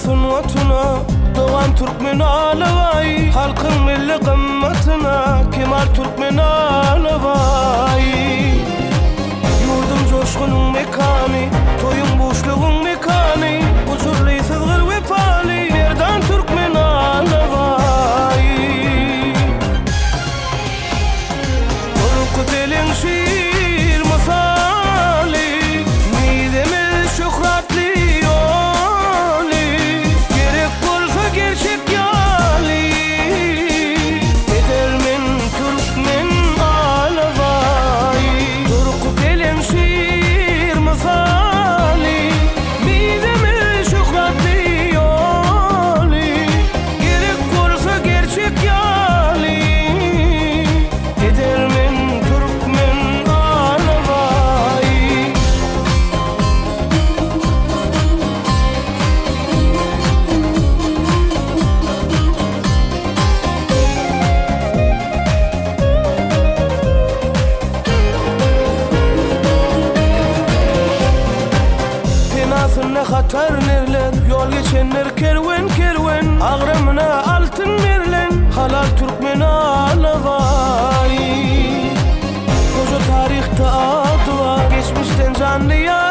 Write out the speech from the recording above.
sunwatuna doğan Türkmen alavay, halkın milli kımmatına Kemal Türkmen alavay. Yurdum coşkunun mekani, toyun boşluğun mekani, uçurli sızgır ve pali Nereden Türkmen alavay. Korku telin şiir masali, midemiz şöhretli yoli, gerek bolsa gerçek yali Edermen Türkmen alavay. Korku telin şiir masali, midemiz şöhretli yoli, gerek bolsa gerçek yali Edermen Türkmen alavay. Penasına hatar nerler, yol geçenler kerven kerven, ağrımına altın nerlen, halal Türkmen alavay. Koca tarihte adı var, geçmişten canlı yar